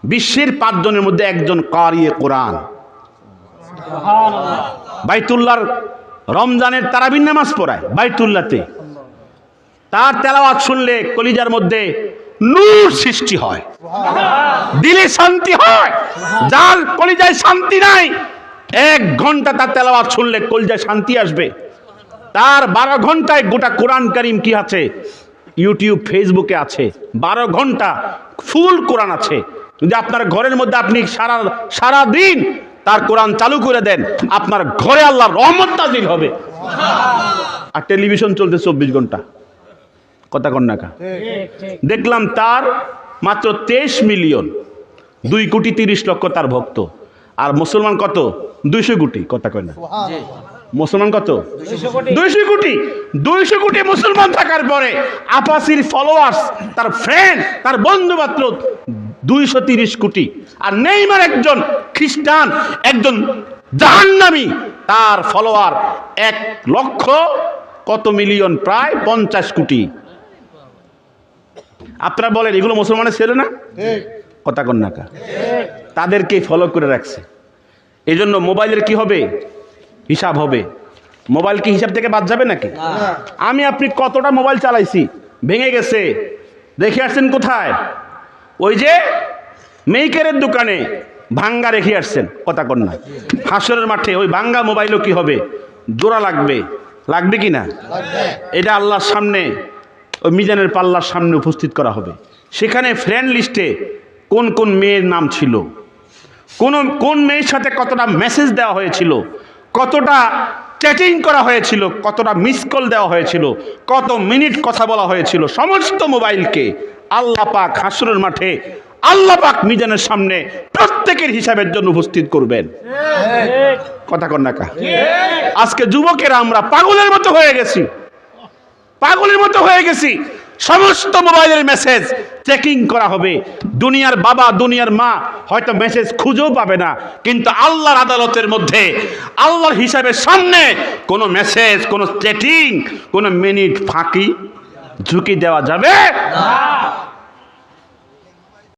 বিশ্বের 5 জনের মধ্যে একজন কারিয়ে কোরআন। বাইতুল্লাহর রমজানের তারাবির নামাজ পড়ায় বাইতুল্লাহতে। তার তেলাওয়াত শুনলে কলিজার মধ্যে নূর সৃষ্টি হয়, দিলে শান্তি হয়। যার কলিজায় শান্তি নাই, 1 ঘন্টা তার তেলাওয়াত শুনলে কলিজায় শান্তি আসবে। তার 12 ঘন্টায় গোটা কোরআন কারীম কি আছে, ইউটিউব ফেসবুকে আছে, 12 ঘন্টা ফুল কোরআন আছে। যদি আপনার ঘরের মধ্যে আপনি সারা দিন তার কোরআন চালু করে দেন, আপনার ঘরে আল্লাহর রহমত নাযিল হবে। আর টেলিভিশন চলতে 24 ঘন্টা, কথা কন না কা? দেখলাম তার মাত্র 23 মিলিয়ন, 2,30,00,000 তার ভক্ত। আর মুসলমান কত? 200 কোটি, কথা কয় না? মুসলমান কত? 200 কোটি। 200 কোটি মুসলমান থাকার পরে আপাসির ফলোয়ার্স, তার ফ্রেন্ড, তার বন্ধু মাত্র 230 কোটি। আর নেইমার একজন খ্রিস্টান, একজন জাহান্নামী, তার ফলোয়ার 1 লক্ষ কত মিলিয়ন, প্রায় 50 কোটি। আপনারা বলেন এগুলো মুসলমানের ছেলে না? কথা কন না কা? তাদেরকে ফলো করে রাখছে। এই জন্য মোবাইলের কি হবে? হিসাব হবে। মোবাইল কি হিসাব থেকে বাদ যাবে নাকি? আমি আপনি কতটা মোবাইল চালাইছি, ভেঙে গেছে, রেখে আসছেন কোথায়? ওই যে মেইকারের দোকানে ভাঙ্গা রেখে আসছেন, কথা কন না? হাসরের মাঠে ওই ভাঙ্গা মোবাইলও কি হবে? জোড়া লাগবে, লাগবে কি না? এটা আল্লাহর সামনে, ওই মিজানের পাল্লার সামনে উপস্থিত করা হবে। সেখানে ফ্রেন্ড লিস্টে কোন কোন মেয়ের নাম ছিল, কোন মেয়ের সাথে কতটা মেসেজ দেওয়া হয়েছিল, কতটা চ্যাটিং করা হয়েছিল, কতটা মিস কল দেওয়া হয়েছিল, কত মিনিট কথা বলা হয়েছিল, সমস্ত মোবাইলকে আল্লাহ পাক হাসরের মাঠে, আল্লাহ পাক মিজানের সামনে প্রত্যেকের হিসাবের জন্য উপস্থিত করবেন। কথা কন না কা? আজকে যুবকেরা আমরা পাগলের মতো হয়ে গেছি, পাগলের মতো হয়ে গেছি। সমস্ত মোবাইলের মেসেজ চেকিং করা হবে। দুনিয়ার বাবা, দুনিয়ার মা হয়তো মেসেজ খুঁজেও পাবে না, কিন্তু আল্লাহর আদালতের মধ্যে, আল্লাহর হিসাবের সামনে কোনো মেসেজ, কোনো চ্যাটিং, কোনো মিনিট ফাঁকি ঝুঁকি দেওয়া যাবে না।